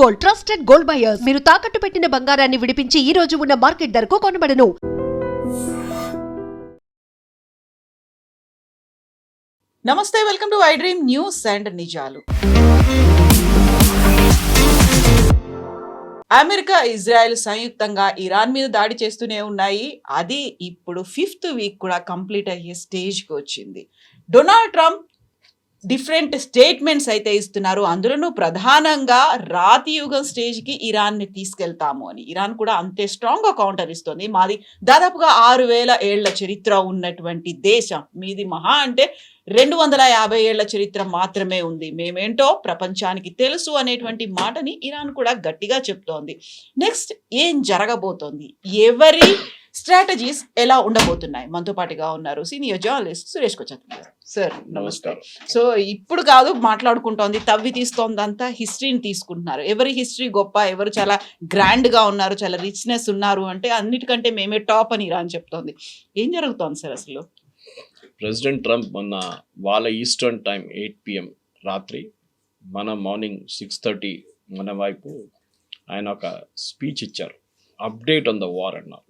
Gold, trusted gold buyers. మీరు తాకట్టు పెట్టిన బంగారాన్ని విడిపించి ఈ రోజు ఉన్న మార్కెట్ ధరకు కొనబడను. నమస్తే, welcome to I dream news and నిజాలు. అమెరికా, ఇజ్రాయెల్ సంయుక్తంగా ఇరాన్ మీద దాడి చేస్తూనే ఉన్నాయి. అది ఇప్పుడు 5th వీక్ కూడా కంప్లీట్ అయ్యే స్టేజ్కి వచ్చింది. డొనాల్డ్ ట్రంప్ డిఫరెంట్ స్టేట్మెంట్స్ అయితే ఇస్తున్నారు. అందులోనూ ప్రధానంగా రాతి యుగం స్టేజ్కి ఇరాన్ని తీసుకెళ్తాము అని. ఇరాన్ కూడా అంతే స్ట్రాంగ్గా కౌంటర్ ఇస్తుంది. మాది దాదాపుగా 6000 ఏళ్ల చరిత్ర ఉన్నటువంటి దేశం, మీది మహా అంటే 250 ఏళ్ల చరిత్ర మాత్రమే ఉంది, మేమేంటో ప్రపంచానికి తెలుసు అనేటువంటి మాటని ఇరాన్ కూడా గట్టిగా చెప్తోంది. నెక్స్ట్ ఏం జరగబోతోంది, ఎవరి స్ట్రాటజీస్ ఎలా ఉండబోతున్నాయి? మనతో పాటుగా ఉన్నారు సీనియర్ జర్నలిస్ట్ సురేష్ కొచ్చాతి. సార్ నమస్కారం. సో ఇప్పుడు కాదు మాట్లాడుకుంటోంది, తవ్వి తీస్తోందంతా హిస్టరీని తీసుకుంటున్నారు. ఎవరి హిస్టరీ గొప్ప, ఎవరు చాలా గ్రాండ్గా ఉన్నారు, చాలా రిచ్నెస్ ఉన్నారు అంటే అన్నిటికంటే మేమే టాప్ అని ఇరాన్ చెప్తోంది. ఏం జరుగుతోంది సార్ అసలు? ప్రెసిడెంట్ ట్రంప్ మొన్న వాళ్ళ ఈస్టర్న్ టైం 8 PM రాత్రి, మన మార్నింగ్ 6:30 మన వైపు ఆయన ఒక స్పీచ్ ఇచ్చారు. అప్డేట్ ఆన్ ద వార్ అన్నారు.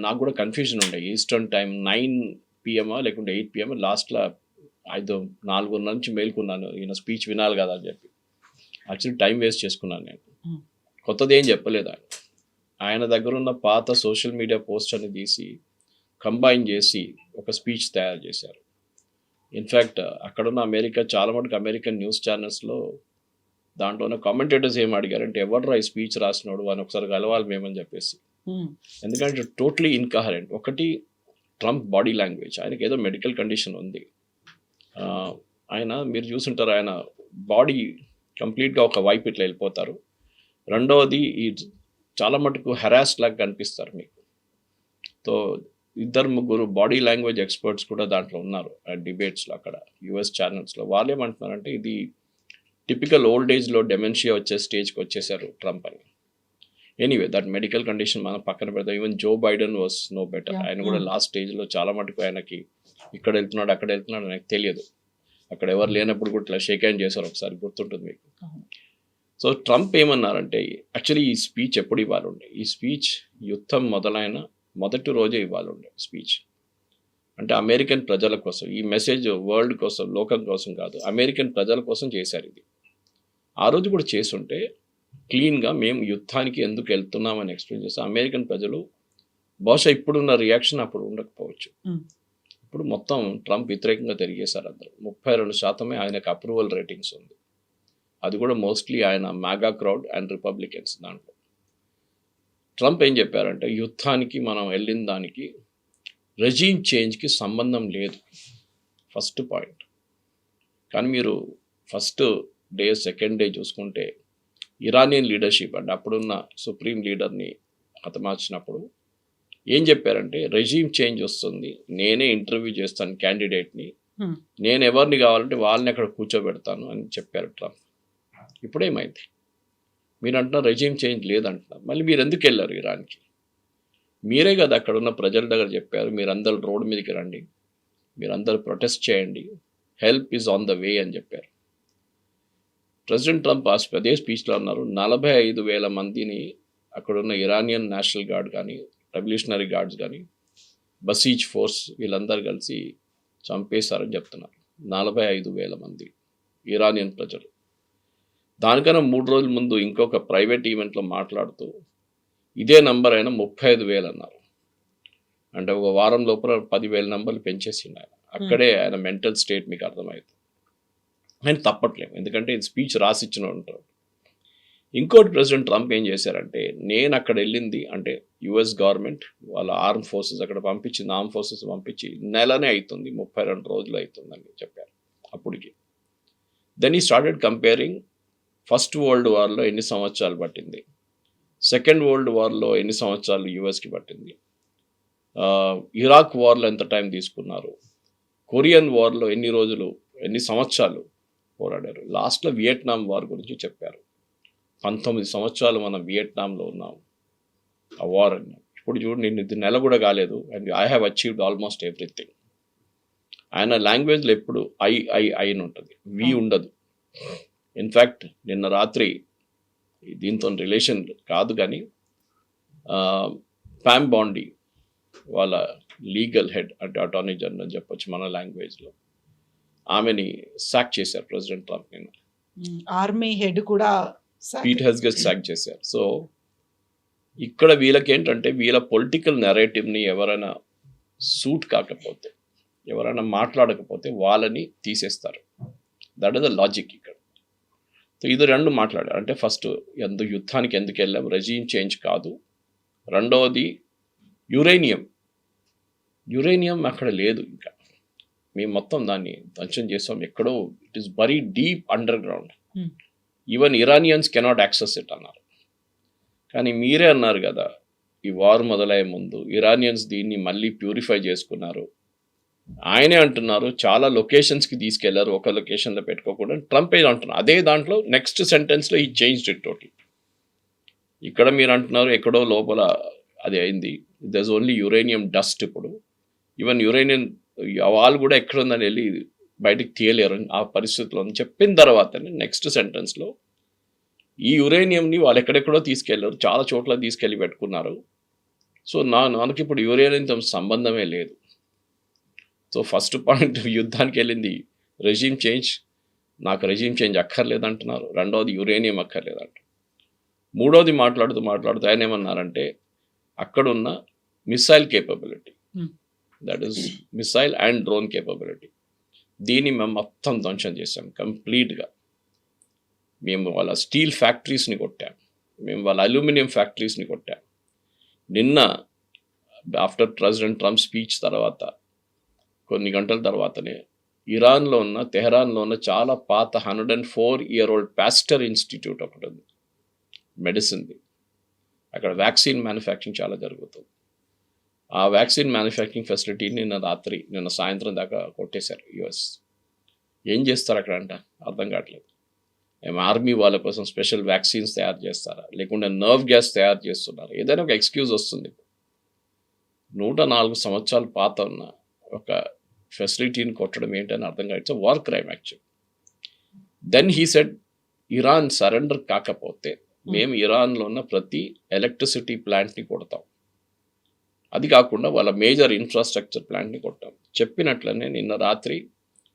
నాకు కూడా కన్ఫ్యూజన్ ఉండే, ఈస్టర్న్ టైం 9 PM లేకుంటే 8 PM. లాస్ట్లో 4:30 నుంచి మేల్కున్నాను, ఈయన స్పీచ్ వినాలి కదా అని చెప్పి. యాక్చువల్లీ టైం వేస్ట్ చేసుకున్నాను నేను. కొత్తది ఏం చెప్పలేదు ఆయన. ఆయన దగ్గర ఉన్న పాత సోషల్ మీడియా పోస్ట్ అని తీసి కంబైన్ చేసి ఒక స్పీచ్ తయారు చేశారు. ఇన్ఫ్యాక్ట్ అక్కడున్న చాలా మటుకు అమెరికన్ న్యూస్ ఛానల్స్లో దాంట్లో ఉన్న కామెంటేటర్స్ ఏం అడిగారంటే, ఎవర్రా ఈ స్పీచ్ రాసినోడు అని ఒకసారి కలవాలి మేమని చెప్పేసి. ఎందుకంటే టోటలీ ఇన్కహరెంట్. ఒకటి, ట్రంప్ బాడీ లాంగ్వేజ్, ఆయనకి ఏదో మెడికల్ కండిషన్ ఉంది. ఆయన మీరు చూసుంటారు, ఆయన బాడీ కంప్లీట్గా ఒక వైపు ఇట్లా వెళ్ళిపోతారు. రెండవది, ఈ చాలా మటుకు హెరాస్ లాగా కనిపిస్తారు మీకు. సో 2-3 బాడీ లాంగ్వేజ్ ఎక్స్పర్ట్స్ కూడా దాంట్లో ఉన్నారు డిబేట్స్లో అక్కడ యుఎస్ ఛానల్స్లో. వాళ్ళు ఏమంటున్నారంటే, ఇది టిపికల్ ఓల్డ్ ఏజ్లో డెమెన్షియా వచ్చే స్టేజ్కి వచ్చేసారు ట్రంప్ అని. ఎనీవే, దట్ మెడికల్ కండిషన్ మనం పక్కన పెడతాం. Even Joe Biden was no better. ఆయన కూడా లాస్ట్ స్టేజ్లో చాలా మటుకు ఆయనకి ఇక్కడ వెళ్తున్నాడు అక్కడ వెళ్తున్నాడు నాకు తెలియదు. అక్కడ ఎవరు లేనప్పుడు కూడా ఇట్లా షేక్ హ్యాండ్ చేశారు, ఒకసారి గుర్తుంటుంది మీకు. సో ట్రంప్ ఏమన్నారంటే, యాక్చువల్లీ ఈ స్పీచ్ ఎప్పుడు ఇవ్వాలి ఉండే, ఈ స్పీచ్ యుద్ధం మొదలైన మొదటి రోజే ఇవ్వాలి ఉండే స్పీచ్. అంటే అమెరికన్ ప్రజల కోసం, ఈ మెసేజ్ వరల్డ్ కోసం, లోకం కోసం కాదు, అమెరికన్ ప్రజల కోసం చేశారు ఇది. ఆ రోజు కూడా చేసుంటే క్లీన్గా మేము యుద్ధానికి ఎందుకు వెళ్తున్నామని ఎక్స్ప్లెయిన్ చేస్తాం. అమెరికన్ ప్రజలు బహుశా ఇప్పుడున్న రియాక్షన్ అప్పుడు ఉండకపోవచ్చు. ఇప్పుడు మొత్తం ట్రంప్ వ్యతిరేకంగా తిరిగేశారు అందరూ. 32% ఆయనకు అప్రూవల్ రేటింగ్స్ ఉంది. అది కూడా మోస్ట్లీ ఆయన మ్యాగా క్రౌడ్ అండ్ రిపబ్లికన్స్. దాంట్లో ట్రంప్ ఏం చెప్పారంటే, యుద్ధానికి మనం వెళ్ళిన దానికి రెజీమ్ చేంజ్కి సంబంధం లేదు, ఫస్ట్ పాయింట్. కానీ మీరు ఫస్ట్ డే సెకండ్ డే చూసుకుంటే ఇరానియన్ లీడర్షిప్ అంటే అప్పుడున్న సుప్రీం లీడర్ని హతమార్చినప్పుడు ఏం చెప్పారంటే, రెజీమ్ చేంజ్ వస్తుంది, నేనే ఇంటర్వ్యూ చేస్తాను క్యాండిడేట్ని, నేను ఎవరిని కావాలంటే వాళ్ళని అక్కడ కూర్చోబెడతాను అని చెప్పారు ట్రంప్. ఇప్పుడేమైంది? మీరు అంటున్నారు రెజీమ్ చేంజ్ లేదంటున్నారు. మళ్ళీ మీరు ఎందుకు వెళ్ళారు ఇరాన్కి? మీరే కదా అక్కడ ఉన్న ప్రజల దగ్గర చెప్పారు, మీరందరూ రోడ్డు మీదకి రండి, మీరందరూ ప్రొటెస్ట్ చేయండి, help is on the way అని చెప్పారు. ప్రెసిడెంట్ ట్రంప్ అదే స్పీచ్లో అన్నారు, 45,000 మందిని అక్కడున్న ఇరానియన్ నేషనల్ గార్డ్ కానీ, రెవల్యూషనరీ గార్డ్స్ కానీ, బసీజ్ ఫోర్స్ వీళ్ళందరూ కలిసి చంపేశారని చెప్తున్నారు. 45,000 మంది ఇరానియన్ ప్రజలు. దానికన్నా 3 రోజుల ముందు ఇంకొక ప్రైవేట్ ఈవెంట్లో మాట్లాడుతూ ఇదే నంబర్ అయినా 35,000 అన్నారు. అంటే ఒక వారం లోపల 10,000 నంబర్లు పెంచేసిండు ఆయన. అక్కడే ఆయన మెంటల్ స్టేట్ మీకు అర్థమవుతుంది. ఆయన తప్పట్లేము, ఎందుకంటే ఇది స్పీచ్ రాసిచ్చిన ఉంటారు. ఇంకోటి, ప్రెసిడెంట్ ట్రంప్ ఏం చేశారంటే, నేను అక్కడ వెళ్ళింది అంటే యుఎస్ గవర్నమెంట్ వాళ్ళ ఆర్మ్ ఫోర్సెస్ అక్కడ పంపించింది, ఆర్మ్ ఫోర్సెస్ పంపించి నెలనే అవుతుంది, 32 రోజులు అవుతుందని చెప్పారు అప్పటికి. దెన్ ఈ స్టార్టెడ్ కంపేరింగ్ ఫస్ట్ వరల్డ్ వార్లో ఎన్ని సంవత్సరాలు పట్టింది, సెకండ్ వరల్డ్ వార్లో ఎన్ని సంవత్సరాలు యుఎస్కి పట్టింది, ఇరాక్ వార్లో ఎంత టైం తీసుకున్నారు, కొరియన్ వార్లో ఎన్ని సంవత్సరాలు పోరాడారు, లాస్ట్లో వియట్నాం వార్ గురించి చెప్పారు. 19 సంవత్సరాలు మనం వియట్నాంలో ఉన్నాం ఆ వార్ అని. ఇప్పుడు చూడు, నేను ఇది నెల కూడా కాలేదు and I have achieved almost everything. ఆయన లాంగ్వేజ్లో ఎప్పుడు ఐ అని ఉంటుంది, వి ఉండదు. ఇన్ఫ్యాక్ట్ నిన్న రాత్రి దీంతో రిలేషన్ కాదు కానీ ప్యామ్ బాండీ వాళ్ళ లీగల్ హెడ్ అంటే అటార్నీ జనరల్ అని చెప్పొచ్చు మన లాంగ్వేజ్లో, ఆమెని సాక్ చేశారు ప్రెసిడెంట్ ట్రంప్ నిన్న. ఆర్మీ హెడ్ కూడా పీట్ హెగ్సెట్ సాక్ చేశారు. సో ఇక్కడ వీళ్ళకి ఏంటంటే వీళ్ళ పొలిటికల్ నెరేటివ్ని ఎవరైనా సూట్ కాకపోతే, ఎవరైనా మాట్లాడకపోతే వాళ్ళని తీసేస్తారు. దట్ ఇస్ ద లాజిక్ ఇక్కడ. సో ఇది రెండు మాట్లాడారు. అంటే ఫస్ట్ యుద్ధానికి ఎందుకు వెళ్ళాం, రెజీమ్ చేంజ్ కాదు. రెండవది యురేనియం అక్కడ లేదు, ఇంకా మేము మొత్తం దాన్ని ధ్వంసం చేసాం ఎక్కడో. It is very deep under ground. Even Iranians cannot access it అన్నారు. కానీ మీరే అన్నారు కదా ఈ వార్ మొదలయ్యే ముందు ఇరానియన్స్ దీన్ని మళ్ళీ ప్యూరిఫై చేసుకున్నారు. ఆయనే అంటున్నారు చాలా లొకేషన్స్కి తీసుకెళ్లారు, ఒక లొకేషన్లో పెట్టుకోకుండా. ట్రంప్ ఏదో అంటున్నారు అదే దాంట్లో నెక్స్ట్ సెంటెన్స్లో ఈ చేంజ్డ్ ఇట్ టోటల్. ఇక్కడ మీరు అంటున్నారు ఎక్కడో లోపల అది అయింది, దర్స్ ఓన్లీ యురేనియం డస్ట్. ఇప్పుడు ఈవెన్ యురేనియం వాళ్ళు కూడా ఎక్కడ ఉందని వెళ్ళి బయటికి తీయలేరు ఆ పరిస్థితిలో అని చెప్పిన తర్వాతనే నెక్స్ట్ సెంటెన్స్లో ఈ యురేనియంని వాళ్ళు ఎక్కడెక్కడో తీసుకెళ్లారు, చాలా చోట్ల తీసుకెళ్ళి పెట్టుకున్నారు. సో నాకు ఇప్పుడు యురేనియంతో సంబంధమే లేదు. సో ఫస్ట్ పాయింట్ యుద్ధానికి వెళ్ళింది రెజీమ్ చేంజ్, నాకు రెజీమ్ చేంజ్ అక్కర్లేదంటున్నారు. రెండవది యురేనియం అక్కర్లేదంట. మూడవది మాట్లాడుతూ ఆయన ఏమన్నారంటే అక్కడున్న missile capability, that is missile and drone capability, దీన్ని మేము మొత్తం ధ్వంసం చేసాం కంప్లీట్గా. మేము వాళ్ళ స్టీల్ ఫ్యాక్టరీస్ని కొట్టాం, మేము వాళ్ళ అల్యూమినియం ఫ్యాక్టరీస్ని కొట్టాం. నిన్న ఆఫ్టర్ ప్రెసిడెంట్ ట్రంప్ స్పీచ్ తర్వాత కొన్ని గంటల తర్వాతనే ఇరాన్లో ఉన్న తెహరాన్లో ఉన్న చాలా పాత 104-year-old పాస్టర్ ఇన్స్టిట్యూట్ ఒకటి ఉంది, మెడిసిన్ది. అక్కడ వ్యాక్సిన్ మ్యానుఫ్యాక్చరింగ్ చాలా జరుగుతుంది. ఆ వ్యాక్సిన్ మ్యానుఫ్యాక్చరింగ్ ఫెసిలిటీని నిన్న సాయంత్రం దాకా కొట్టేశారు యుఎస్. ఏం చేస్తారు అక్కడ అంట అర్థం కావట్లేదు. ఏం ఆర్మీ వాళ్ళ కోసం స్పెషల్ వ్యాక్సిన్స్ తయారు చేస్తారా, లేకుంటే నర్వ్ గ్యాస్ తయారు చేస్తున్నారు, ఏదైనా ఒక ఎక్స్క్యూజ్ వస్తుంది. 104 సంవత్సరాల పాత ఉన్న ఒక ఫెసిలిటీని కొట్టడం ఏంటని అర్థం కాదు. It's war crime actual. Then he said Iran surrender కాకపోతే మేము ఇరాన్లో ఉన్న ప్రతి ఎలక్ట్రిసిటీ ప్లాంట్ని కొడతాం, అది కాకుండా వాళ్ళ మేజర్ ఇన్ఫ్రాస్ట్రక్చర్ ప్లాంట్ని కొట్టాం. చెప్పినట్లనే నిన్న రాత్రి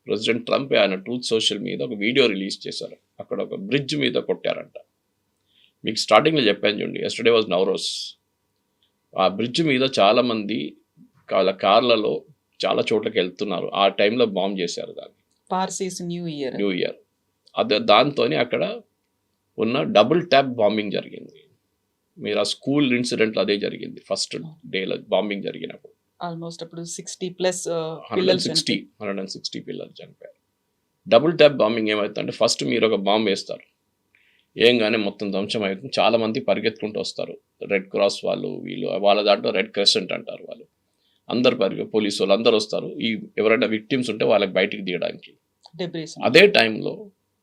ప్రెసిడెంట్ ట్రంప్ ఆయన ట్రూత్ సోషల్ మీద ఒక వీడియో రిలీజ్ చేశారు. అక్కడ ఒక బ్రిడ్జ్ మీద కొట్టారంట. మీకు స్టార్టింగ్లో చెప్పాను చూడండి, ఎస్టర్డే వాజ్ నవరోజ్. ఆ బ్రిడ్జ్ మీద చాలామంది వాళ్ళ కార్లలో చాలా చోట్లకి వెళ్తున్నారు. ఆ టైంలో బాంబ్ చేశారు దాన్ని. పార్సీస్ న్యూ ఇయర్ అదే దాంతో అక్కడ ఉన్న డబుల్ ట్యాప్ బాంబింగ్ జరిగింది. మీరు ఆ స్కూల్ ఇన్సిడెంట్లో అదే జరిగింది. ఫస్ట్ డేలో బాంబింగ్ జరిగినప్పుడు ఆల్మోస్ట్ అప్పుడు 60+ 160 పిల్లలు చనిపోయారు. డబుల్ ట్యాప్ బాంబింగ్ ఏమవుతుందంటే ఫస్ట్ మీరు ఒక బాంబు వేస్తారు, ఏంగానే మొత్తం ధ్వంసం అవుతుంది. చాలామంది పరిగెత్తుకుంటూ వస్తారు, రెడ్ క్రాస్ వాళ్ళు వీళ్ళు, వాళ్ళ దాంట్లో రెడ్ క్రెసెంట్ అంటారు వాళ్ళు, అందరు పోలీసు వాళ్ళు అందరు వస్తారు. ఈ ఎవరైనా విక్టిమ్స్ ఉంటే వాళ్ళకి బయటికి తీయడానికి. అదే టైంలో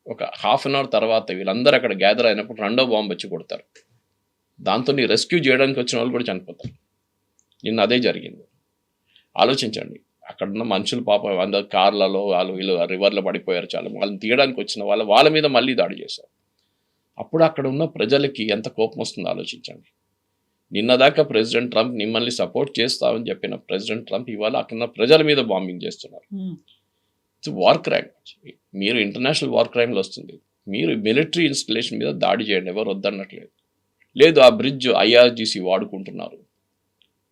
ఒక ½ అన్ అవర్ తర్వాత వీళ్ళందరూ అక్కడ గ్యాదర్ అయినప్పుడు రెండో బాంబు వచ్చి కొడతారు. దాంతో రెస్క్యూ చేయడానికి వచ్చిన వాళ్ళు కూడా చనిపోతారు. నిన్న అదే జరిగింది. ఆలోచించండి, అక్కడున్న మనుషులు పాపం అందరు కార్లలో వాళ్ళు వీళ్ళు రివర్లో పడిపోయారు. చాలా వాళ్ళని తీయడానికి వచ్చిన వాళ్ళ మీద మళ్ళీ దాడి చేశారు. అప్పుడు అక్కడ ఉన్న ప్రజలకి ఎంత కోపం వస్తుందో ఆలోచించండి. నిన్నదాకా ప్రెసిడెంట్ ట్రంప్ మిమ్మల్ని సపోర్ట్ చేస్తామని చెప్పిన ప్రెసిడెంట్ ట్రంప్ ఇవాళ అక్కడ ప్రజల మీద బాంబింగ్ చేస్తున్నారు. It's war crime. మీరు ఇంటర్నేషనల్ వార్ క్రైమ్లో వస్తుంది. మీరు మిలిటరీ ఇన్స్టలేషన్ మీద దాడి చేయండి, ఎవరు వద్దన్నట్లేదు. లేదు ఆ బ్రిడ్జ్ IRGC వాడుకుంటున్నారు,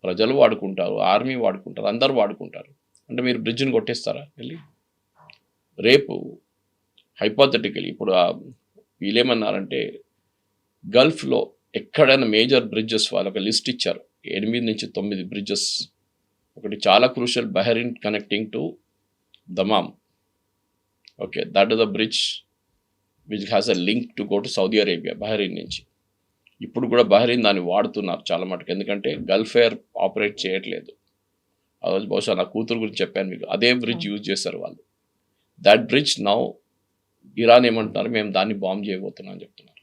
ప్రజలు వాడుకుంటారు, ఆర్మీ వాడుకుంటారు, అందరూ వాడుకుంటారు అంటే మీరు బ్రిడ్జ్ని కొట్టేస్తారా వెళ్ళి? రేపు హైపోథెటికలీ ఇప్పుడు వీళ్ళేమన్నారంటే గల్ఫ్లో ఎక్కడైనా మేజర్ బ్రిడ్జెస్ వాళ్ళు ఒక లిస్ట్ ఇచ్చారు, 8 నుంచి 9 బ్రిడ్జెస్. ఒకటి చాలా crucial, Bahrain connecting to Dammam. Okay, that is the bridge which has a link to go to Saudi Arabia Bahrain నుంచి. ఇప్పుడు కూడా బహ్రెయిన్ దాన్ని వాడుతున్నారు చాలా మటుకు, ఎందుకంటే గల్ఫ్ ఎయిర్ ఆపరేట్ చేయట్లేదు. ఆ రోజు బహుశా నా కూతురు గురించి చెప్పాను మీకు, అదే బ్రిడ్జ్ యూజ్ చేస్తారు వాళ్ళు. దట్ బ్రిడ్జ్ నౌ ఇరాన్ ఏమంటున్నారు, మేము దాన్ని బాంబ్ చేయబోతున్నాం అని చెప్తున్నారు.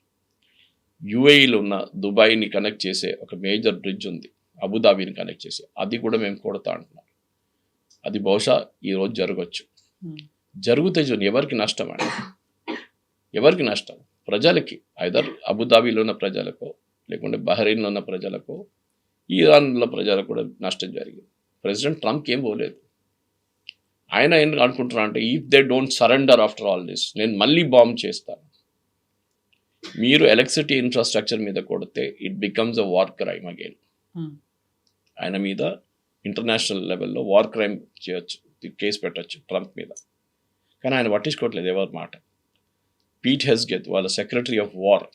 UAEలో ఉన్న దుబాయ్ని కనెక్ట్ చేసే ఒక మేజర్ బ్రిడ్జ్ ఉంది, అబుదాబీని కనెక్ట్ చేసే, అది కూడా మేము కొడతా అంటున్నారు. అది బహుశా ఈరోజు జరగచ్చు. జరిగితే చూడండి ఎవరికి నష్టం అండి, ఎవరికి నష్టం? ప్రజలకి. ఐదర్ అబుదాబీలో ఉన్న ప్రజలకో, లేకుంటే బహ్రెయిన్లో ఉన్న ప్రజలకో, ఇరాన్లో ప్రజలకు కూడా నష్టం జరిగింది. ప్రెసిడెంట్ ట్రంప్కి ఏం పోలేదు. ఆయన ఏం అనుకుంటున్నా అంటే, if they don't surrender after all this, నేను మళ్ళీ బాంబ్ చేస్తాను. మీరు ఎలక్ట్రిసిటీ ఇన్ఫ్రాస్ట్రక్చర్ మీద కొడితే it becomes a war crime again. ఆయన మీద ఇంటర్నేషనల్ లెవెల్లో వార్ క్రైమ్ చేయొచ్చు, కేసు పెట్టచ్చు ట్రంప్ మీద. కానీ ఆయన పట్టించుకోవట్లేదు ఎవరి మాట. పీట్ హెస్గెత్ వాళ్ళ సెక్రటరీ ఆఫ్ వార్,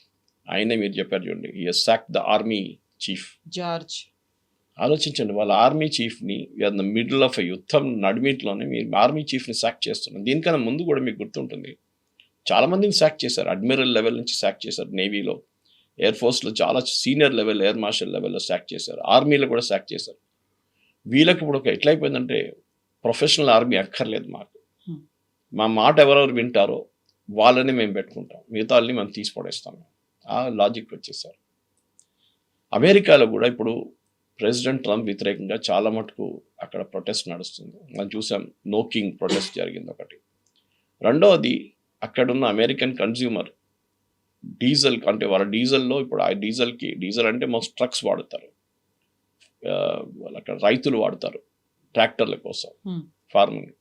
ఆయనే మీరు చెప్పారు చూడండి, ఈ సాక్ ద ఆర్మీ చీఫ్ జార్జ్. ఆలోచించండి, వాళ్ళ ఆర్మీ చీఫ్ని ద మిడిల్ ఆఫ్ యుద్ధం నడిమిట్లోనే మీరు ఆర్మీ చీఫ్ని సాక్ చేస్తున్నారు. దీనికన్నా ముందు కూడా మీకు గుర్తుంటుంది, చాలామందిని సాక్ చేశారు. అడ్మిరల్ లెవెల్ నుంచి సాక్ చేశారు, నేవీలో, ఎయిర్ ఫోర్స్లో చాలా సీనియర్ లెవెల్, ఎయిర్ మార్షల్ లెవెల్లో సాక్ చేశారు, ఆర్మీలో కూడా సాక్ చేశారు. వీళ్ళకి ఇప్పుడు ఒక ఎట్లయిపోయిందంటే, ప్రొఫెషనల్ ఆర్మీ అక్కర్లేదు మాకు, మా మాట ఎవరెవరు వింటారో వాళ్ళని మేము పెట్టుకుంటాం, మిగతా వాళ్ళని మేము తీసి పడేస్తాం. ఆ లాజిక్ వచ్చేసారు. అమెరికాలో కూడా ఇప్పుడు ప్రెసిడెంట్ ట్రంప్ వ్యతిరేకంగా చాలా మటుకు అక్కడ ప్రొటెస్ట్ నడుస్తుంది. మనం చూసాం, నో కింగ్ ప్రొటెస్ట్ జరిగింది ఒకటి. రెండవది, అక్కడున్న అమెరికన్ కన్జ్యూమర్ డీజిల్ అంటే వాళ్ళ డీజిల్లో ఇప్పుడు ఆ డీజిల్ అంటే మోస్ట్ ట్రక్స్ వాడతారు, వాళ్ళు అక్కడ రైతులు వాడతారు ట్రాక్టర్ల కోసం, ఫార్మింగ్.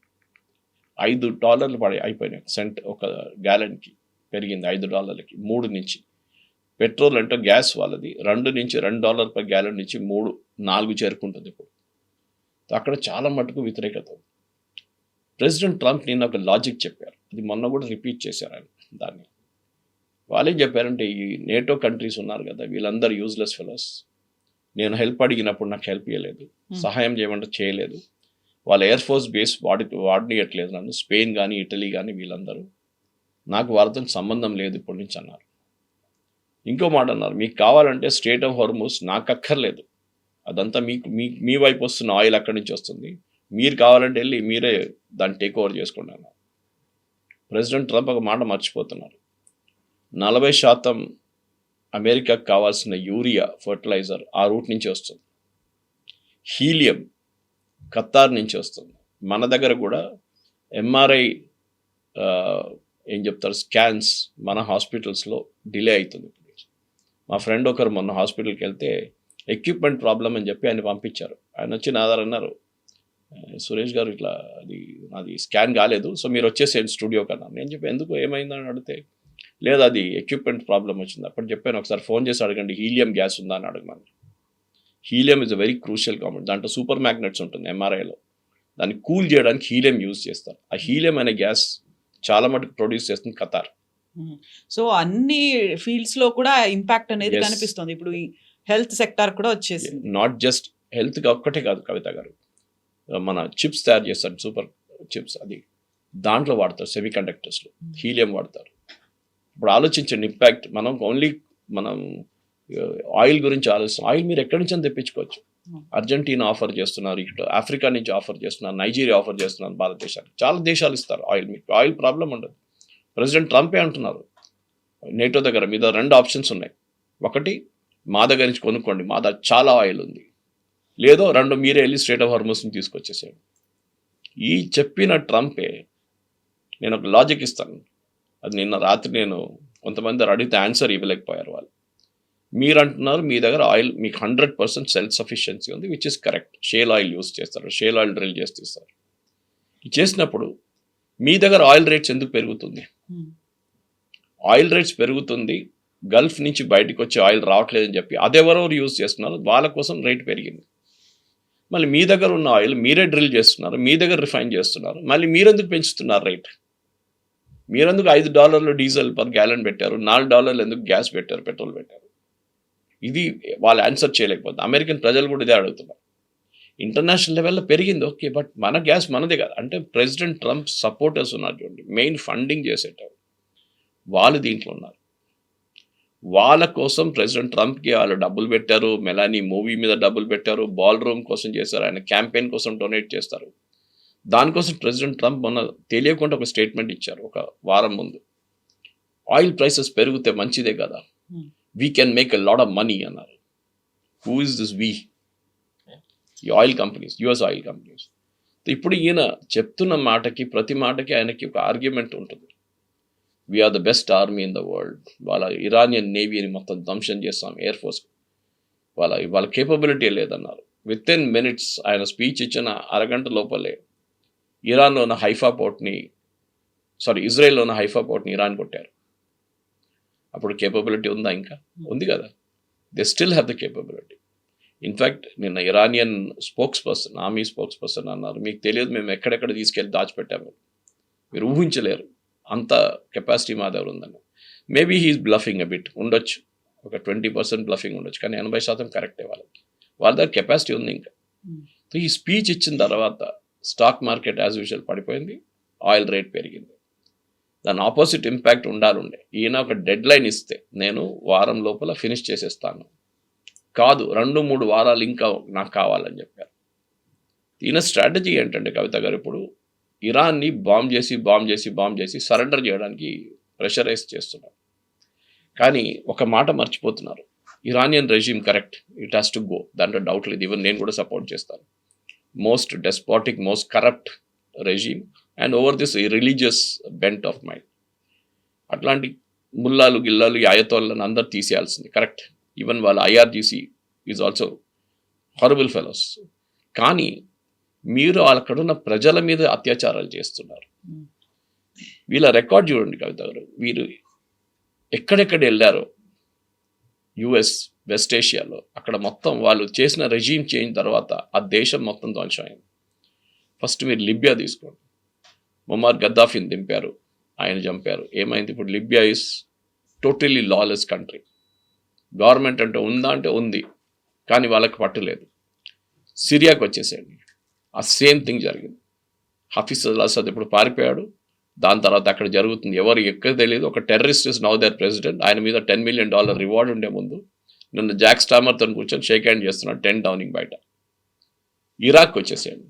$5 పడి అయిపోయినాయి, సెంట్ ఒక గ్యాలన్కి పెరిగింది $5కి, 3 నుంచి. పెట్రోల్ అంటే గ్యాస్ వాళ్ళది $2 per గ్యాలన్ నుంచి 3-4 చేరుకుంటుంది ఇప్పుడు. అక్కడ చాలా మటుకు వ్యతిరేకత. ప్రెసిడెంట్ ట్రంప్ నిన్న ఒక లాజిక్ చెప్పారు, అది మొన్న కూడా రిపీట్ చేశారు ఆయన. దాన్ని వాళ్ళేం చెప్పారంటే, ఈ నేటో కంట్రీస్ ఉన్నారు కదా, వీళ్ళందరూ యూజ్లెస్ ఫెలోస్. నేను హెల్ప్ అడిగినప్పుడు నాకు హెల్ప్ చేయలేదు, సహాయం చేయమంటే చేయలేదు, వాళ్ళ ఎయిర్ ఫోర్స్ బేస్ వాడనియట్లేదు నన్ను, స్పెయిన్ కానీ ఇటలీ కానీ వీళ్ళందరూ, నాకు వాళ్ళతో సంబంధం లేదు ఇప్పటి నుంచి అన్నారు. ఇంకో మాట అన్నారు, మీకు కావాలంటే స్ట్రెయిట్ ఆఫ్ హార్ముజ్ నాకు అక్కర్లేదు, అదంతా మీకు మీ వైపు వస్తున్న ఆయిల్ అక్కడి నుంచి వస్తుంది, మీరు కావాలంటే వెళ్ళి మీరే దాన్ని టేక్ ఓవర్ చేసుకోండి అన్నారు. ప్రెసిడెంట్ ట్రంప్ ఒక మాట మర్చిపోతున్నారు, 40% అమెరికాకు కావాల్సిన యూరియా ఫర్టిలైజర్ ఆ రూట్ నుంచి వస్తుంది, హీలియం ఖతార్ నుంచి వస్తుంది. మన దగ్గర కూడా ఎంఆర్ఐ ఏం చెప్తారు, స్కాన్స్ మన హాస్పిటల్స్లో డిలే అవుతుంది. మా ఫ్రెండ్ ఒకరు మొన్న హాస్పిటల్కి వెళ్తే ఎక్విప్మెంట్ ప్రాబ్లం అని చెప్పి ఆయన పంపించారు. ఆయన వచ్చి నా దగ్గర అన్నారు, సురేష్ గారు ఇట్లా అది స్కాన్ కాలేదు, సో మీరు వచ్చేసేయండి స్టూడియోకి అన్నారు. నేను చెప్పి ఎందుకు ఏమైందని అడిగితే, లేదు అది ఎక్విప్మెంట్ ప్రాబ్లం వచ్చింది. అప్పుడు చెప్పాను, ఒకసారి ఫోన్ చేసి అడగండి హీలియం గ్యాస్ ఉందా అని అడగమని. Helium is a very crucial compound, దాంట్లో సూపర్ మ్యాగ్నెట్స్ ఉంటుంది ఎంఆర్ఐలో, దాన్ని కూల్ చేయడానికి హీలియం యూజ్ చేస్తారు. ఆ హీలియం అనే గ్యాస్ చాలా మటుకు ప్రొడ్యూస్ చేస్తుంది ఖతార్. సో అన్ని ఫీల్డ్స్ లో కూడా ఇంపాక్ట్ అనేది కనిపిస్తుంది. ఇప్పుడు ఈ హెల్త్ సెక్టార్ కూడా వచ్చేసింది. నాట్ జస్ట్ హెల్త్గా ఒక్కటే కాదు కవిత గారు, మన చిప్స్ తయారు చేస్తారు, సూపర్ చిప్స్, అది దాంట్లో వాడతారు, సెమీ కండక్టర్స్లో హీలియం వాడతారు. ఇప్పుడు ఆలోచించండి ఇంపాక్ట్. మనం ఆయిల్ గురించి ఆలోచిస్తాం, ఆయిల్ మీరు ఎక్కడి నుంచి తెప్పించుకోవచ్చు. అర్జెంటీనా ఆఫర్ చేస్తున్నారు, ఇటు ఆఫ్రికా నుంచి ఆఫర్ చేస్తున్నారు, నైజీరియా ఆఫర్ చేస్తున్నారు భారతదేశానికి, చాలా దేశాలు ఇస్తారు ఆయిల్. మీకు ఆయిల్ ప్రాబ్లం ఉండదు. ప్రెసిడెంట్ ట్రంపే అంటున్నారు, నేటో దగ్గర మీద 2 ఆప్షన్స్ ఉన్నాయి, ఒకటి మా దగ్గర నుంచి కొనుక్కోండి, మా దగ్గర చాలా ఆయిల్ ఉంది, లేదో 2 మీరే వెళ్ళి స్ట్రెయిట్ ఆఫ్ హార్ముజ్ని తీసుకొచ్చేసాడు. ఈ చెప్పిన ట్రంపే, నేను ఒక లాజిక్ ఇస్తాను, అది నిన్న రాత్రి నేను కొంతమంది అడిగితే ఆన్సర్ ఇవ్వలేకపోయారు వాళ్ళు. మీరు అంటున్నారు మీ దగ్గర ఆయిల్ మీకు 100% సెల్ఫ్ సఫిషియన్సీ ఉంది, which is correct. Shale oil use చేస్తారు, షేల్ ఆయిల్ డ్రిల్ చేస్తారు. చేసినప్పుడు మీ దగ్గర ఆయిల్ రేట్స్ ఎందుకు పెరుగుతుంది? ఆయిల్ రేట్స్ పెరుగుతుంది, గల్ఫ్ నుంచి బయటకు వచ్చి ఆయిల్ రావట్లేదని చెప్పి అదెవరెవరు యూజ్ చేస్తున్నారు, వాళ్ళ కోసం రేట్ పెరిగింది. మళ్ళీ మీ దగ్గర ఉన్న ఆయిల్ మీరే డ్రిల్ చేస్తున్నారు, మీ దగ్గర రిఫైన్ చేస్తున్నారు, మళ్ళీ మీరెందుకు పెంచుతున్నారు రేట్? మీరెందుకు $5 డీజిల్ పర్ గ్యాలన్ పెట్టారు, $4 ఎందుకు గ్యాస్ పెట్టారు, పెట్రోల్ పెట్టారు? ఇది వాళ్ళు ఆన్సర్ చేయలేకపోతే అమెరికన్ ప్రజలు కూడా ఇదే అడుగుతున్నారు. ఇంటర్నేషనల్ లెవెల్లో పెరిగింది ఓకే, బట్ మన గ్యాస్ మనదే కదా. అంటే ప్రెసిడెంట్ ట్రంప్ సపోర్టర్స్ ఉన్నారు చూడండి, మెయిన్ ఫండింగ్ చేసేటప్పుడు వాళ్ళు దీంట్లో ఉన్నారు. వాళ్ళ కోసం ప్రెసిడెంట్ ట్రంప్కి వాళ్ళు డబ్బులు పెట్టారు, మెలానీ మూవీ మీద డబ్బులు పెట్టారు, బాల్ రూమ్ కోసం చేశారు, ఆయన క్యాంపెయిన్ కోసం డొనేట్ చేస్తారు. దానికోసం ప్రెసిడెంట్ ట్రంప్ మొన్న తెలియకుండా ఒక స్టేట్మెంట్ ఇచ్చారు ఒక వారం ముందు, ఆయిల్ ప్రైసెస్ పెరిగితే మంచిదే కదా, we can make a lot of money అన్నారు. Who is this we? ఈ oil companies, US oil companies. ఇప్పుడు ఈయన చెప్తున్న మాటకి ప్రతి మాటకి ఆయనకి ఒక ఆర్గ్యుమెంట్ ఉంటుంది. We're the best army in the world, వాళ్ళ ఇరానియన్ నేవీని మొత్తం ధ్వంసం చేస్తాం, ఎయిర్ ఫోర్స్ వాళ్ళ కేపబిలిటీ లేదన్నారు. విత్ ఇన్ మినిట్స్ ఆయన స్పీచ్ ఇచ్చిన అరగంట లోపలే ఇరాన్లో ఉన్న ఇజ్రాయెల్లో ఉన్న హైఫా పోర్ట్ని ఇరాన్ కొట్టారు. అప్పుడు కేపబిలిటీ ఉందా? ఇంకా ఉంది కదా. They still have the capability. In fact నిన్న ఇరానియన్ ఆర్మీ స్పోక్స్ పర్సన్ అన్నారు, మీకు తెలియదు మేము ఎక్కడెక్కడ తీసుకెళ్ళి దాచిపెట్టాము, మీరు ఊహించలేరు అంత కెపాసిటీ మా దగ్గర ఉందని. మేబీ హీఈస్ బ్లఫింగ్ బిట్, ఉండొచ్చు, ఒక 20% బ్లఫింగ్ ఉండొచ్చు, కానీ 80% కరెక్టే. వాళ్ళ దగ్గర కెపాసిటీ ఉంది. ఇంకా ఈ స్పీచ్ ఇచ్చిన తర్వాత స్టాక్ మార్కెట్ యాజ్ యూజువల్ పడిపోయింది, ఆయిల్ రేట్ పెరిగింది. దాని ఆపోజిట్ ఇంపాక్ట్ ఉండాలండే. ఈయన ఒక డెడ్ లైన్ ఇస్తే నేను వారం లోపల ఫినిష్ చేసేస్తాను, కాదు 2-3 వారాలు ఇంకా నాకు కావాలని చెప్పారు. ఈయన స్ట్రాటజీ ఏంటంటే కవిత గారు, ఇప్పుడు ఇరాన్ని బాంబ్ చేసి సరెండర్ చేయడానికి ప్రెషరైజ్ చేస్తున్నారు. కానీ ఒక మాట మర్చిపోతున్నారు, Iranian regime correct, it has to go, దాంట్లో డౌట్ లేదు. ఈవెన్ నేను కూడా సపోర్ట్ చేస్తాను. Most despotic, most corrupt regime and over this religious bent of mind. అట్లాంటి ముల్లాలు గిల్లాలు ఈ ఆయతోళ్ళని అందరు తీసేయాల్సింది, కరెక్ట్. ఈవెన్ వాళ్ళ IRGC is also horrible fellows. కానీ మీరు అక్కడున్న ప్రజల మీద అత్యాచారాలు చేస్తున్నారు. వీళ్ళ రికార్డ్ చూడండి కవిత గారు, వీరు ఎక్కడెక్కడ వెళ్ళారో US, వెస్ట్ ఏషియాలో, అక్కడ మొత్తం వాళ్ళు చేసిన రెజీమ్ చేంజ్ తర్వాత ఆ దేశం మొత్తం ధ్వంసం అయింది. ఫస్ట్ మీరు లిబియా తీసుకోండి, ముమ్మర్ గద్దాఫీని దింపారు, ఆయన చంపారు, ఏమైంది? ఇప్పుడు Libya is totally lawless country. Government అంటే ఉందా అంటే ఉంది, కానీ వాళ్ళకి పట్టులేదు. సిరియాకి వచ్చేసేయండి, ఆ సేమ్ థింగ్ జరిగింది. హఫీజ్ అల్ అసద్ ఇప్పుడు పారిపోయాడు, దాని తర్వాత అక్కడ జరుగుతుంది ఎవరు ఎక్కడ తెలియదు. ఒక terrorist is now their president. ఆయన మీద $10 million రివార్డ్ ఉండే ముందు నిన్న జాక్ స్టామర్తో కూర్చొని షేక్ హ్యాండ్ చేస్తున్నాడు 10 డౌనింగ్ బయట. ఇరాక్ వచ్చేసేయండి,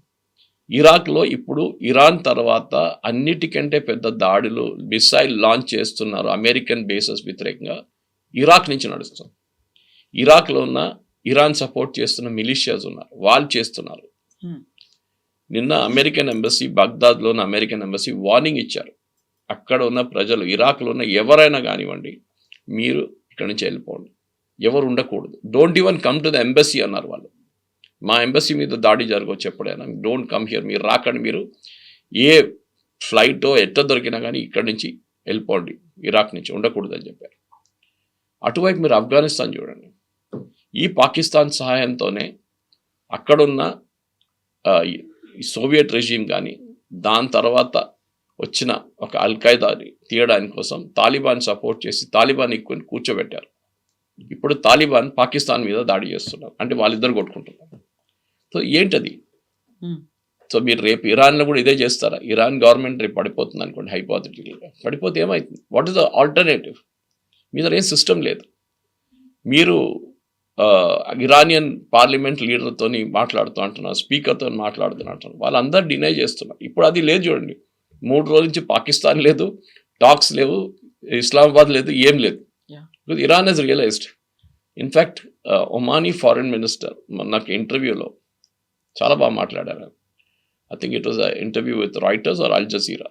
ఇరాక్లో ఇప్పుడు ఇరాన్ తర్వాత అన్నిటికంటే పెద్ద దాడులు, మిసైల్ లాంచ్ చేస్తున్నారు అమెరికన్ బేసెస్ వ్యతిరేకంగా, ఇరాక్ నుంచి నడుస్తుంది. ఇరాక్లో ఉన్న ఇరాన్ సపోర్ట్ చేస్తున్న మిలిషియాస్ ఉన్నారు, వాళ్ళు చేస్తున్నారు. నిన్న అమెరికన్ ఎంబసీ, బగ్దాద్లో ఉన్న అమెరికన్ ఎంబసీ వార్నింగ్ ఇచ్చారు, అక్కడ ఉన్న ప్రజలు, ఇరాక్లో ఉన్న ఎవరైనా కానివ్వండి, మీరు ఇక్కడ నుంచి వెళ్ళిపోండి, ఎవరు ఉండకూడదు, don't even come to the embassy అన్నారు వాళ్ళు. మా ఎంబసీ మీద దాడి జరగవచ్చు ఎప్పుడైనా, డోంట్ కమ్ హియర్, మీరు రాకండి, మీరు ఏ ఫ్లైటో ఎట్ట దొరికినా కానీ ఇక్కడి నుంచి వెళ్ళిపోండి, ఇరాక్ నుంచి ఉండకూడదు అని చెప్పారు. అటువైపు మీరు ఆఫ్ఘనిస్తాన్ చూడండి, ఈ పాకిస్తాన్ సహాయంతోనే అక్కడున్న సోవియట్ రెజీమ్ కానీ దాని తర్వాత వచ్చిన ఒక అల్ఖైదాని తీయడానికి కోసం తాలిబాన్ సపోర్ట్ చేసి తాలిబాన్ ఎక్కువ కూర్చోబెట్టారు. ఇప్పుడు తాలిబాన్ పాకిస్తాన్ మీద దాడి చేస్తున్నారు, అంటే వాళ్ళిద్దరు కొట్టుకుంటున్నారు. సో ఏంటది? సో మీరు రేపు ఇరాన్లో కూడా ఇదే చేస్తారా? ఇరాన్ గవర్నమెంట్ రేపు పడిపోతుంది అనుకోండి, హైపోథెటికల్గా పడిపోతే ఏమవుతుంది? What is the alternative? మీ దగ్గర ఏం సిస్టమ్ లేదు. మీరు ఇరానియన్ పార్లమెంట్ లీడర్తో మాట్లాడుతూ అంటున్నారు, స్పీకర్తో మాట్లాడుతున్నారు, వాళ్ళందరూ డినై చేస్తున్నారు. ఇప్పుడు అది లేదు చూడండి, 3 రోజుల నుంచి పాకిస్తాన్ లేదు, టాక్స్ లేవు, ఇస్లామాబాద్ లేదు, ఏం లేదు. Iran has realized. In fact Omani foreign minister నాకు ఇంటర్వ్యూలో చాలా బాగా మాట్లాడారు. I think it was interview with Reuters or Al Jazeera.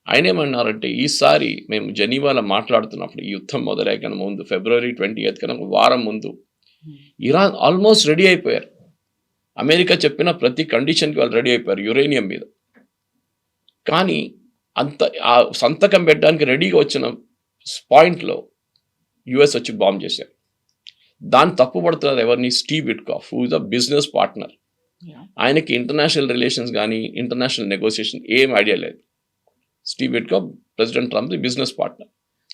ఆయన ఏమన్నారంటే, ఈసారి మేము జెనీవాలో మాట్లాడుతున్నప్పుడు ఈ యుద్ధం మొదలయ్యే ముందు February 20th కన్నా వారం ముందు ఇరాన్ ఆల్మోస్ట్ రెడీ అయిపోయారు. అమెరికా చెప్పిన ప్రతి కండిషన్కి వాళ్ళు రెడీ అయిపోయారు యురేనియం మీద. కానీ అంత ఆ సంతకం పెట్టడానికి రెడీగా వచ్చిన పాయింట్లో US వచ్చి బాంబ్ చేశారు. దాన్ని తప్పుపడుతున్నారు ఎవరిని? Steve Witkoff, who is a business partner. ఆయనకి ఇంటర్నేషనల్ రిలేషన్స్ కానీ ఇంటర్నేషనల్ నెగోసియేషన్ ఏం ఐడియా లేదు. Steve Witkoff president Trump business partner.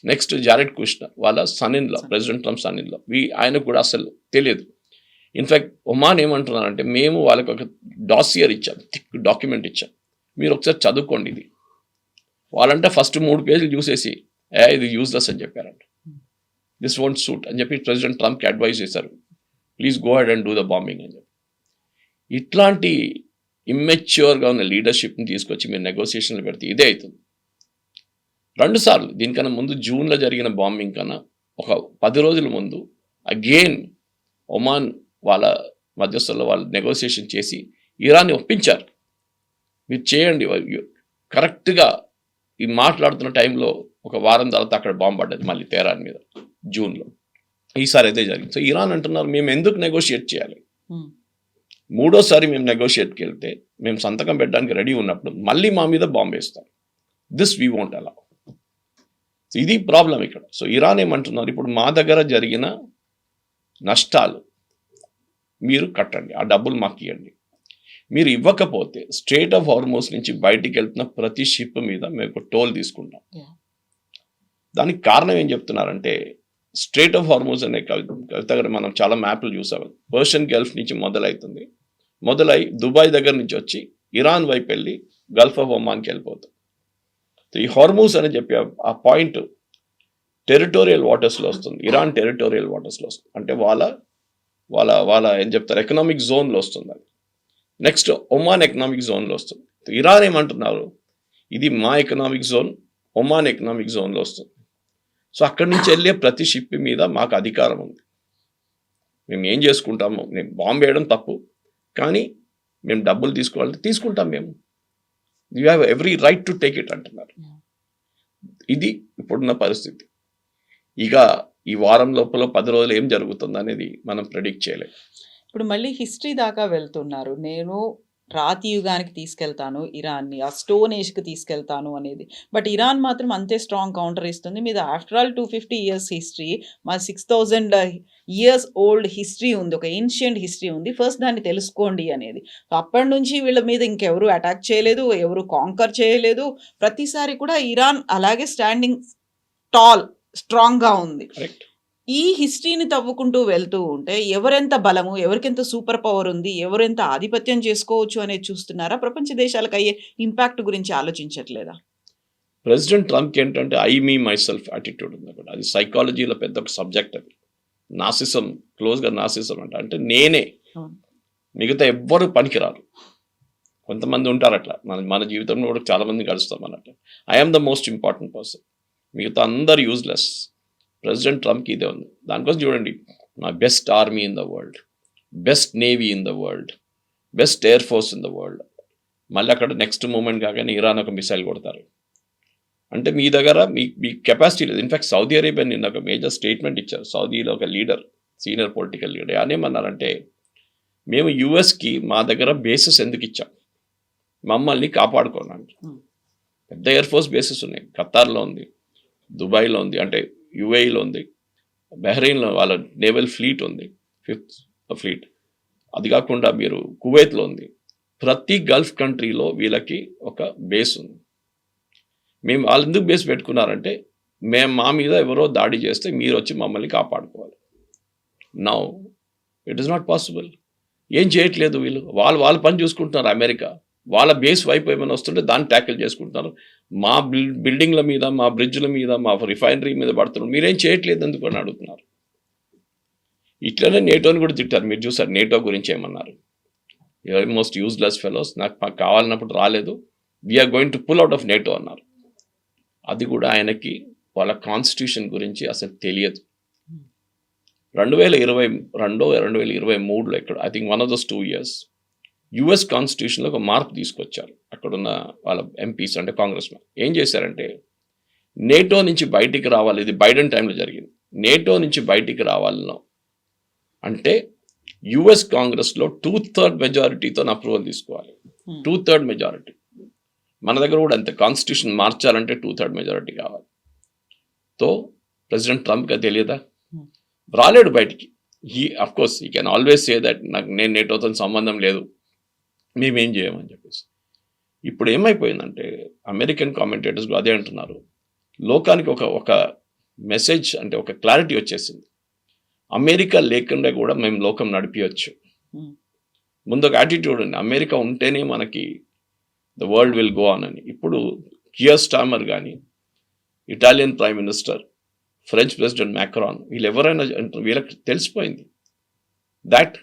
Next Jared Kushner, వాళ్ళ son in law, president Trump son in law. ఆయనకు కూడా అసలు తెలియదు. ఇన్ఫ్యాక్ట్ ఒమాన్ ఏమంటున్నారంటే, మేము వాళ్ళకి ఒక డాసియర్ ఇచ్చాం, థిక్ డాక్యుమెంట్ ఇచ్చాం, మీరు ఒకసారి చదువుకోండి ఇది. వాళ్ళంటే ఫస్ట్ 3 పేజీలు చూసేసి ఇది యూజ్లెస్ అని చెప్పారంట. దిస్ వోంట్ సూట్ అని చెప్పి ప్రెసిడెంట్ ట్రంప్కి అడ్వైజ్ చేశారు, please go head and do the bombing అని చెప్పి. ఇట్లాంటి ఇమ్మెచ్యూర్గా ఉన్న లీడర్షిప్ని తీసుకొచ్చి మీరు నెగోసియేషన్లు పెడితే ఇదే అవుతుంది. 2 సార్లు, దీనికన్నా ముందు జూన్లో జరిగిన బాంబింగ్ కన్నా ఒక 10 రోజుల ముందు అగైన్ ఒమాన్ వాళ్ళ మధ్యస్థుల్లో వాళ్ళు నెగోసియేషన్ చేసి ఇరాన్ని ఒప్పించారు. మీరు చేయండి, కరెక్ట్గా ఈ మాట్లాడుతున్న టైంలో ఒక వారం తర్వాత అక్కడ బాంబు పడ్డది మళ్ళీ తెహరాన్ మీద జూన్లో. ఈసారి అయితే జరిగింది. సో ఇరాన్ అంటున్నారు మేము ఎందుకు నెగోషియేట్ చేయాలి, మూడోసారి మేము నెగోషియేట్కి వెళ్తే మేము సంతకం పెట్టడానికి రెడీ ఉన్నప్పుడు మళ్ళీ మా మీద బాంబు వేస్తారు. దిస్ వీ వాంట్ అలా. ఇది ప్రాబ్లం ఇక్కడ. సో ఇరాన్ ఏమంటున్నారు, ఇప్పుడు మా దగ్గర జరిగిన నష్టాలు మీరు కట్టండి, ఆ డబ్బులు మాకు ఇవ్వండి. మీరు ఇవ్వకపోతే స్ట్రేట్ ఆఫ్ హార్మోస్ నుంచి బయటికి వెళ్తున్న ప్రతి షిప్ మీద మేము టోల్ తీసుకుంటాం. దానికి కారణం ఏం చెప్తున్నారంటే, స్ట్రేట్ ఆఫ్ హార్మోస్ అనే కవిత గారు మనం చాలా మ్యాప్లు చూసాము. పర్షియన్ గల్ఫ్ నుంచి మొదలై దుబాయ్ దగ్గర నుంచి వచ్చి ఇరాన్ వైపు వెళ్ళి గల్ఫ్ ఆఫ్ ఒమాన్కి వెళ్ళిపోతుంది. ఈ హార్మోస్ అని చెప్పి ఆ పాయింట్ టెరిటోరియల్ వాటర్స్లో వస్తుంది, ఇరాన్ టెరిటోరియల్ వాటర్స్లో వస్తుంది. అంటే వాళ్ళ ఏం చెప్తారు ఎకనామిక్ జోన్లో వస్తుంది అది. నెక్స్ట్ ఒమాన్ ఎకనామిక్ జోన్లో వస్తుంది. ఇరాన్ ఏమంటున్నారు, ఇది మా ఎకనామిక్ జోన్, ఒమాన్ ఎకనామిక్ జోన్లో వస్తుంది. సో అక్కడి నుంచి వెళ్ళే ప్రతి షిప్ మీద మాకు అధికారం ఉంది, మేము ఏం చేసుకుంటాము, మేము బాంబు వేయడం తప్పు, కానీ మేము డబ్బులు తీసుకోవాలంటే తీసుకుంటాం, మేము you have every right to take it అంటున్నారు. ఇది ఇప్పుడున్న పరిస్థితి. ఇక ఈ వారం లోపల 10 రోజులు ఏం జరుగుతుంది అనేది మనం ప్రెడిక్ట్ చేయలేము. ఇప్పుడు మళ్ళీ హిస్టరీ దాకా వెళ్తున్నారు, నేను రాతి యుగానికి తీసుకెళ్తాను ఇరాన్ని, ఆ స్టోన్ ఏజ్కి తీసుకెళ్తాను అనేది. బట్ ఇరాన్ మాత్రం అంతే స్ట్రాంగ్ కౌంటర్ ఇస్తుంది. మీద ఆఫ్టర్ ఆల్ 250 years హిస్టరీ, మా 6000 years ఓల్డ్ హిస్టరీ ఉంది, ఒక ఏన్షియంట్ హిస్టరీ ఉంది, ఫస్ట్ దాన్ని తెలుసుకోండి అనేది. సో అప్పటి నుంచి వీళ్ళ మీద ఇంకెవరు అటాక్ చేయలేదు, ఎవరు కాంకర్ చేయలేదు. ప్రతిసారి కూడా ఇరాన్ అలాగే స్టాండింగ్ టాల్ స్ట్రాంగ్గా ఉంది. కరెక్ట్. ఈ హిస్టరీని తవ్వుకుంటూ వెళ్తూ ఉంటే ఎవరెంత బలము, ఎవరికెంత సూపర్ పవర్ ఉంది, ఎవరెంత ఆధిపత్యం చేసుకోవచ్చు అనేది చూస్తున్నారా? ప్రపంచ దేశాలకు అయ్యే ఇంపాక్ట్ గురించి ఆలోచించట్లేదా? ప్రెసిడెంట్ ట్రంప్కి ఏంటంటే I me my self attitude ఉంది అక్కడ. అది సైకాలజీలో పెద్ద ఒక సబ్జెక్ట్. అది నాసిజం, క్లోజ్గా నాసిజం అంటే నేనే, మిగతా ఎవ్వరు పనికిరారు. కొంతమంది ఉంటారు అట్లా, మన జీవితంలో కూడా చాలామంది కలుస్తాం అన్నట్టు. I'm the most important person, మిగతా అందరు యూజ్లెస్. ప్రెసిడెంట్ ట్రంప్కి ఇదే ఉంది. దానికోసం చూడండి, మా best army in the world, best navy in the world, best air force in the world. మళ్ళీ అక్కడ నెక్స్ట్ మూమెంట్ కాగానే ఇరాన్ ఒక మిసైల్ కొడతారు. అంటే మీ దగ్గర మీ కెపాసిటీ లేదు. ఇన్ఫ్యాక్ట్ సౌదీ అరేబియా నిన్న ఒక మేజర్ స్టేట్మెంట్ ఇచ్చారు. సౌదీలో ఒక లీడర్, సీనియర్ పొలిటికల్ లీడర్, అనేమన్నారంటే, మేము యుఎస్కి మా దగ్గర బేసెస్ ఎందుకు ఇచ్చాం, మమ్మల్ని కాపాడుకోవడానికి. పెద్ద ఎయిర్ ఫోర్స్ బేసెస్ ఉన్నాయి, ఖతార్లో ఉంది, దుబాయ్లో ఉంది, అంటే యుఏఈలో ఉంది, బహ్రెయిన్లో వాళ్ళ నేవల్ ఫ్లీట్ ఉంది, 5th ఫ్లీట్. అది కాకుండా మీరు కువైత్లో ఉంది. ప్రతి గల్ఫ్ కంట్రీలో వీళ్ళకి ఒక బేస్ ఉంది. మేము వాళ్ళు ఎందుకు బేస్ పెట్టుకున్నారంటే, మా మీద ఎవరో దాడి చేస్తే మీరు వచ్చి మమ్మల్ని కాపాడుకోవాలి. Now it is not possible. ఏం చేయట్లేదు వీళ్ళు, వాళ్ళ పని చూసుకుంటున్నారు. అమెరికా వాళ్ళ బేస్ వైపు ఏమైనా వస్తుంటే దాన్ని ట్యాకిల్ చేసుకుంటున్నారు. మా బిల్డింగ్ల మీద, మా బ్రిడ్జ్ల మీద, మా రిఫైనరీ మీద పడుతున్నారు. మీరేం చేయట్లేదు ఎందుకు అని అడుగుతున్నారు. ఇట్లనే నేటోని కూడా తిట్టారు. మీరు చూసారు నేటో గురించి ఏమన్నారు, మోస్ట్ యూజ్లెస్ ఫెలోస్, నాకు కావాలన్నప్పుడు రాలేదు, we're going to pull out of NATO అన్నారు. అది కూడా ఆయనకి వాళ్ళ కాన్స్టిట్యూషన్ గురించి అసలు తెలియదు. 2022, 2023లో ఇక్కడ I think 1 of those 2 years US కాన్స్టిట్యూషన్లో ఒక మార్పు తీసుకొచ్చారు. అక్కడున్న వాళ్ళ ఎంపీస్ అంటే కాంగ్రెస్ మ్యాన్ ఏం చేశారంటే, నేటో నుంచి బయటికి రావాలి, ఇది బైడెన్ టైంలో జరిగింది, నేటో నుంచి బయటికి రావాలనో అంటే యుఎస్ కాంగ్రెస్లో 2/3 మెజారిటీతో అప్రూవల్ తీసుకోవాలి. 2/3 మెజారిటీ. మన దగ్గర కూడా అంతే, కాన్స్టిట్యూషన్ మార్చాలంటే 2/3 మెజారిటీ కావాలి. తో ప్రెసిడెంట్ ట్రంప్గా తెలియదా, రాలేడు బయటికి. అఫ్కోర్స్ ఈ కెన్ ఆల్వేస్ సే దట్ నేను నేటోతో సంబంధం లేదు, మేమేం చేయమని చెప్పేసి. ఇప్పుడు ఏమైపోయిందంటే, అమెరికన్ కామెంటేటర్స్ అదే అంటున్నారు, లోకానికి ఒక మెసేజ్ అంటే ఒక క్లారిటీ వచ్చేసింది. అమెరికా లేకుండా కూడా మేము లోకం నడిపించవచ్చు. ముందు ఒక యాటిట్యూడ్ ఉంది, అమెరికా ఉంటేనే మనకి the world will go on అని. ఇప్పుడు కియర్ స్టార్మర్ కానీ, Italian prime minister, French president Macron, వీళ్ళు ఎవరైనా వీళ్ళకి తెలిసిపోయింది that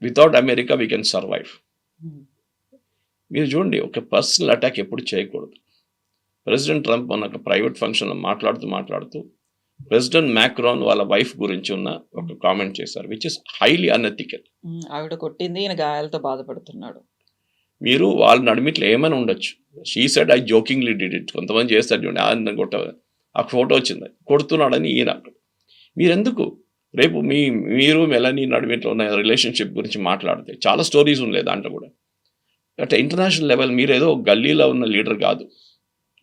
without America we can survive. మీరు చూడండి, ఒక పర్సనల్ అటాక్ ఎప్పుడు చేయకూడదు. ప్రెసిడెంట్ ట్రంప్ మొన్న ఒక ప్రైవేట్ ఫంక్షన్లో మాట్లాడుతూ ప్రెసిడెంట్ మ్యాక్రాన్ వాళ్ళ వైఫ్ గురించి ఉన్న ఒక కామెంట్ చేశారు, విచ్ ఇస్ హైలీ అన్ఎథికల్. ఆవిడ కొట్టింది, ఈయన గాయాలతో బాధపడుతున్నాడు. మీరు వాళ్ళ నడిమిట్లో ఏమైనా ఉండొచ్చు. She said I జోకింగ్లీ did it. కొంతమంది చేస్తారు చూడండి, ఆయన కొట్ట ఆ ఫోటో వచ్చింది, కొడుతున్నాడని ఈయన. మీరెందుకు రేపు మీరు మెలనీ నడుమిట్లో ఉన్న రిలేషన్షిప్ గురించి మాట్లాడితే చాలా స్టోరీస్ ఉన్నాయి దాంట్లో కూడా. అంటే ఇంటర్నేషనల్ లెవెల్ మీరు ఏదో గల్లీలో ఉన్న లీడర్ కాదు,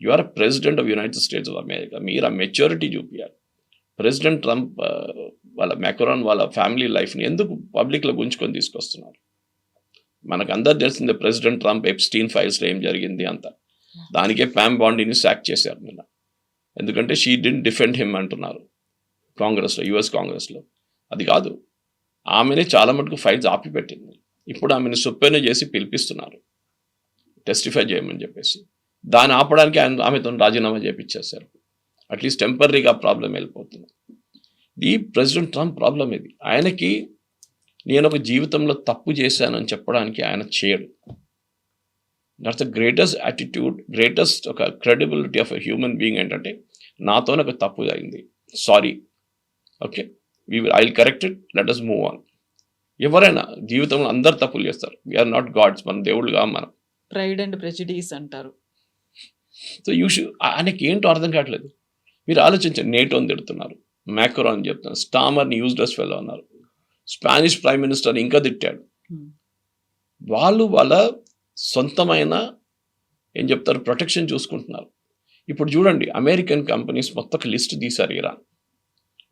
you are president of United States of America. మీరు ఆ మెచ్యూరిటీ చూపించాలి. ప్రెసిడెంట్ ట్రంప్ వాళ్ళ మెక్రాన్ వాళ్ళ ఫ్యామిలీ లైఫ్ని ఎందుకు పబ్లిక్లో గుంజుకొని తీసుకొస్తున్నారు? మనకు అందరు తెలిసిందే ప్రెసిడెంట్ ట్రంప్ ఎప్స్టీన్ ఫైల్స్లో ఏం జరిగింది అంతా. దానికే ప్యామ్ బాండీని సాక్ చేశారు నిన్న. ఎందుకంటే షీ డిడ్ంట్ డిఫెండ్ హిమ్ అంటున్నారు కాంగ్రెస్లో, యుఎస్ కాంగ్రెస్లో. అది కాదు, ఆమెనే చాలా మటుకు ఫైల్స్ ఆపిపెట్టింది. ఇప్పుడు ఆమెను సుప్పెన చేసి పిలిపిస్తున్నారు టెస్టిఫై చేయమని చెప్పేసి. దాన్ని ఆపడానికి ఆమెతో రాజీనామా చేయించేశారు. అట్లీస్ట్ టెంపరీగా ప్రాబ్లం వెళ్ళిపోతుంది. ఈ ప్రెసిడెంట్ ట్రంప్ ప్రాబ్లం ఇది. ఆయనకి నేను ఒక జీవితంలో తప్పు చేశానని చెప్పడానికి ఆయన చేయడు. That's the greatest attitude, greatest ఒక credibility of a human being ఏంటంటే నాతోనే ఒక తప్పు అయింది, sorry, okay, I will correct it, let us move on. ఎవరైనా జీవితంలో అందరు తప్పులు చేస్తారు. వీఆర్ నాట్ గాడ్స్, మనం దేవుళ్ళుగా మనం. ప్రైడ్ అండ్ ప్రెజుడిస్ అంటారు. సో ఆయనకి ఏంటో అర్థం కావట్లేదు. మీరు ఆలోచించండి, నేటోని తిడుతున్నారు, మ్యాక్రో అని చెప్తున్నారు, స్టామర్ని యూజ్లెస్ ఫెలో అన్నారు, స్పానిష్ ప్రైమ్ మినిస్టర్ ఇంకా తిట్టాడు. వాళ్ళ సొంతమైన ఏం చెప్తారు ప్రొటెక్షన్ చూసుకుంటున్నారు. ఇప్పుడు చూడండి, అమెరికన్ కంపెనీస్ మొత్తం లిస్ట్ తీశారు ఇరాన్.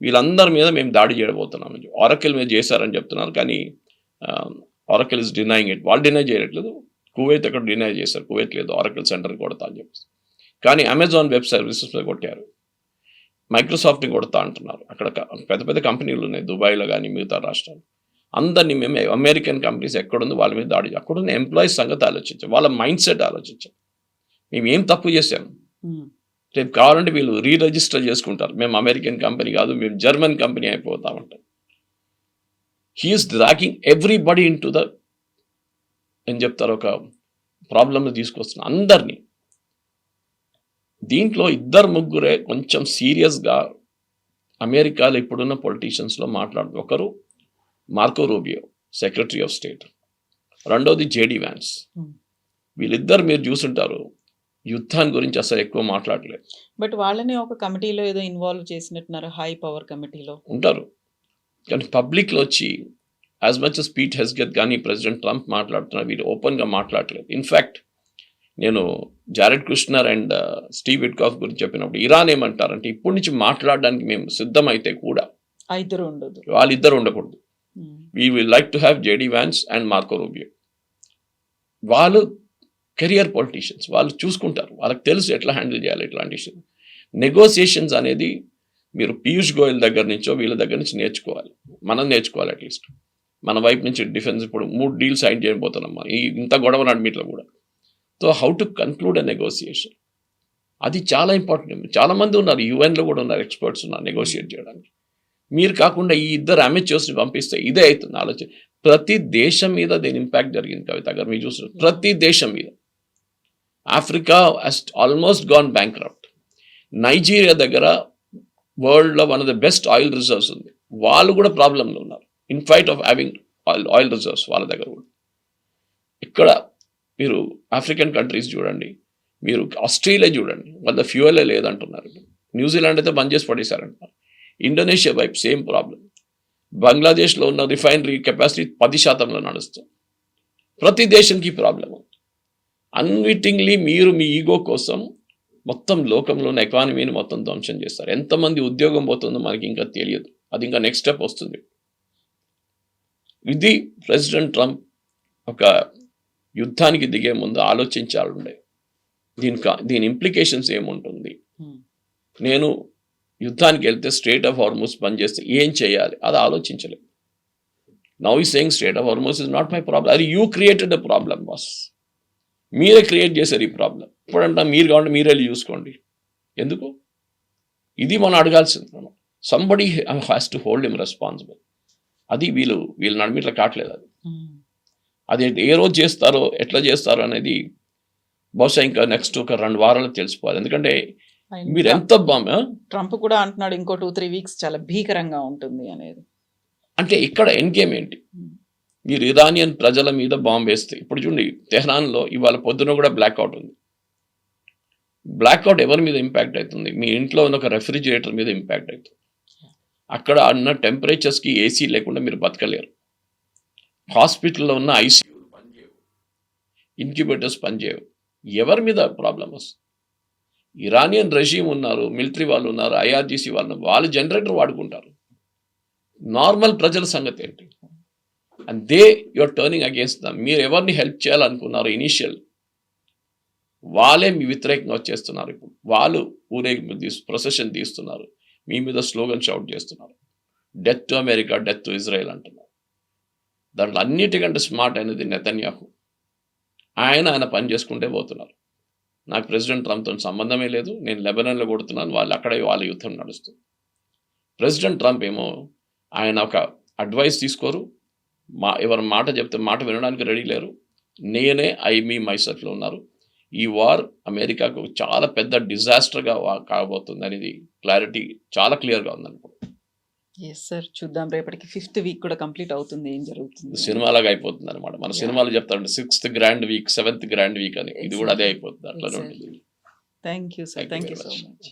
వీళ్ళందరి మీద మేము దాడి చేయబోతున్నాం. ఆరకిల్ మీద చేశారని చెప్తున్నారు, కానీ ఆరకిల్ ఇస్ డినైయింగ్ ఇట్. వాళ్ళు డినై చేయట్లేదు. కువైత్ ఎక్కడ డినై చేశారు, కువైత్ లేదు, ఆరకిల్ సెంటర్ కొడతా అని చెప్పేసి. కానీ అమెజాన్ వెబ్ సర్వీసెస్ మీద కొట్టారు. మైక్రోసాఫ్ట్ని కొడతా అంటున్నారు. అక్కడ పెద్ద పెద్ద కంపెనీలు ఉన్నాయి దుబాయ్లో కానీ మిగతా రాష్ట్రాలు. అందరినీ మేము అమెరికన్ కంపెనీస్ ఎక్కడుంది వాళ్ళ మీద దాడి, అక్కడున్న ఎంప్లాయీస్ సంగతి ఆలోచించాం, వాళ్ళ మైండ్ సెట్ ఆలోచించాం. మేము ఏం తప్పు చేశాము? రేపు కావాలంటే వీళ్ళు రీరిజిస్టర్ చేసుకుంటారు, మేము అమెరికన్ కంపెనీ కాదు, మేము జర్మన్ కంపెనీ అయిపోతామంటారు. He is dragging everybody into the ఏం చెప్తారు ఒక ప్రాబ్లమ్ని తీసుకొస్తున్నారు అందరినీ. దీంట్లో ఇద్దరు ముగ్గురే కొంచెం సీరియస్గా అమెరికాలో ఇప్పుడున్న పొలిటీషియన్స్లో మాట్లాడుతూ, ఒకరు Marco Rubio, secretary of state, రెండోది జేడీ వ్యాన్స్. వీళ్ళిద్దరు మీరు చూసుంటారు, యుద్ధాన్ని గురించి అసలు ఎక్కువ మాట్లాడలేదు. బట్ వాళ్ళని ఒక కమిటీలో ఏదో ఇన్వాల్వ్ చేసినట్టున్నారు, హై పవర్ కమిటీలో ఉంటారు. కానీ పబ్లిక్లో వచ్చి యాజ్ మచ్ as పీట్ హెస్గెత్ కానీ ప్రెసిడెంట్ ట్రంప్ మాట్లాడుతున్నారు, వీళ్ళు ఓపెన్గా మాట్లాడలేదు. ఇన్ఫ్యాక్ట్ నేను Jared Kushner and Steve Witkoff గురించి చెప్పినప్పుడు ఇరాన్ ఏమంటారంటే, ఇప్పటి నుంచి మాట్లాడడానికి మేము సిద్ధమైతే కూడా వాళ్ళిద్దరు ఉండకూడదు. We will like to have JD wands and Marco Rubio. వాళ్ళు కెరియర్ పొలిటీషియన్స్, వాళ్ళు చూసుకుంటారు, వాళ్ళకి తెలుసు ఎట్లా హ్యాండిల్ చేయాలి ఇట్లాంటి ఇష్యూస్. నెగోసియేషన్స్ అనేది మీరు పీయూష్ గోయల్ దగ్గర నుంచో వీళ్ళ దగ్గర నుంచి నేర్చుకోవాలి, మనం నేర్చుకోవాలి. అట్లీస్ట్ మన వైపు నుంచి డిఫెన్స్ ఇప్పుడు 3 డీల్స్ సైన్ చేయబోతున్నాం మనం, ఇంత గొడవ నడిమిట్లో కూడా. So how to conclude a negotiation, అది చాలా ఇంపార్టెంట్. చాలామంది ఉన్నారు, యుఎన్లో కూడా ఉన్నారు, ఎక్స్పర్ట్స్ ఉన్నారు నెగోషియేట్ చేయడానికి. మీరు కాకుండా ఈ ఇద్దరు అమెచ్యూర్స్ని పంపిస్తే ఇదే అవుతుంది ఆలోచన. ప్రతి దేశం మీద దీని ఇంపాక్ట్ జరిగింది కవిత గారు, మీరు చూస్తున్నారు, ప్రతి దేశం మీద. Africa has almost gone bankrupt. Nigeria దగ్గర వరల్డ్లో one of the best oil reserves ఉంది, వాళ్ళు కూడా ప్రాబ్లంలో ఉన్నారు in fight of having oil reserves వాళ్ళ దగ్గర కూడా. ఇక్కడ మీరు ఆఫ్రికన్ కంట్రీస్ చూడండి, మీరు ఆస్ట్రేలియా చూడండి, వాళ్ళ ఫ్యూయలే లేదంటున్నారు. న్యూజిలాండ్ అయితే బంద్ చేసి పడేశారంటున్నారు. ఇండోనేషియా వైపు సేమ్ ప్రాబ్లం. బంగ్లాదేశ్లో ఉన్న రిఫైనరీ కెపాసిటీ 10% నడుస్తుంది. ప్రతి దేశానికి ప్రాబ్లము. అన్విటింగ్లీ మీరు మీ ఈగో కోసం మొత్తం లోకంలో ఉన్న ఎకానమీని మొత్తం ధ్వంసం చేస్తారు. ఎంతమంది ఉద్యోగం పోతుందో మనకి ఇంకా తెలియదు, అది ఇంకా నెక్స్ట్ స్టెప్ వస్తుంది. ఇది ప్రెసిడెంట్ ట్రంప్ ఒక యుద్ధానికి దిగే ముందు ఆలోచించాలండే, దీని ఇంప్లికేషన్స్ ఏముంటుంది. నేను యుద్ధానికి వెళ్తే స్ట్రేట్ ఆఫ్ హార్మూజ్ బంద్ చేస్తే ఏం చేయాలి అది ఆలోచించలేదు. Now he saying strait of Hormuz is not my problem, అది you created the problem boss, మీరే క్రియేట్ చేశారు ఈ ప్రాబ్లం. ఇప్పుడంటే మీరు కావాలంటే మీరే చూసుకోండి. ఎందుకు ఇది మనం అడగాల్సింది. Somebody has to hold him responsible. అది వీళ్ళు నడిమిట్లా కావట్లేదు. అది ఏ రోజు చేస్తారో ఎట్లా చేస్తారో అనేది బహుశా ఇంకా నెక్స్ట్ ఒక 2 వారాలు తెలిసిపోవాలి. ఎందుకంటే మీరు ఎంత ట్రంప్ కూడా అంటున్నాడు ఇంకో 2-3 వీక్స్ చాలా భీకరంగా ఉంటుంది అనేది. అంటే ఇక్కడ ఎండ్ గేమ్ ఏంటి? మీరు ఇరానియన్ ప్రజల మీద బాంబు వేస్తే, ఇప్పుడు చూడండి తెహ్రాన్లో ఇవాళ పొద్దున కూడా బ్లాక్అవుట్ ఉంది. బ్లాక్అవుట్ ఎవరి మీద ఇంపాక్ట్ అవుతుంది? మీ ఇంట్లో ఉన్న ఒక రెఫ్రిజిరేటర్ మీద ఇంపాక్ట్ అవుతుంది. అక్కడ ఉన్న టెంపరేచర్స్కి ఏసీ లేకుండా మీరు బతకలేరు. హాస్పిటల్లో ఉన్న ఐసీయూలు పనిచేయవు, ఇంక్యుబేటర్స్ పనిచేయవు. ఎవరి మీద ప్రాబ్లమ్ వస్తుంది? ఇరానియన్ రెజీమ్ ఉన్నారు, మిలిటరీ వాళ్ళు ఉన్నారు, ఐఆర్జీసీ వాళ్ళు జనరేటర్ వాడుకుంటారు. నార్మల్ ప్రజల సంగతి ఏంటి? And they your turning against dum. మీరు ఎవరిని హెల్ప్ చేయాలనుకున్నారు ఇనీషియల్, వాళ్ళే మీ వ్యతిరేకంగా వచ్చేస్తున్నారు. ఇప్పుడు వాళ్ళు ఊరేగింపు ప్రొసెషన్ తీస్తున్నారు, మీ మీద స్లోగన్ షౌట్ చేస్తున్నారు, death to America, death to Israel అంటున్నారు. దాంట్లో అన్నిటికంటే స్మార్ట్ అయినది నెతన్యాహు. ఆయన పని చేసుకుంటే పోతున్నారు. నాకు ప్రెసిడెంట్ ట్రంప్తో సంబంధమే లేదు, నేను లెబనాన్లో కొడుతున్నాను, వాళ్ళు అక్కడే వాళ్ళ యుద్ధం నడుస్తుంది. ప్రెసిడెంట్ ట్రంప్ ఏమో ఆయన ఒక అడ్వైస్ తీసుకోరు, ఎవరి మాట చెప్తే మాట వినడానికి రెడీ లేరు. నేనే మీ మైసెల్ఫ్లో ఉన్నారు. ఈ వార్ అమెరికాకు చాలా పెద్ద డిజాస్టర్గా కాబోతుంది అనేది క్లారిటీ చాలా క్లియర్గా ఉందనుకో. ఎస్ సార్, చూద్దాం. రేపటికి 5th వీక్ కూడా కంప్లీట్ అవుతుంది, ఏం జరుగుతుంది? సినిమాలాగా అయిపోతుంది అనమాట. మన సినిమాలు చెప్తారంటే 6th grand week, 7th grand week అని, ఇది కూడా అదే అయిపోతుంది. అట్లా ఉంటుంది. Thank you sir, thank you so much.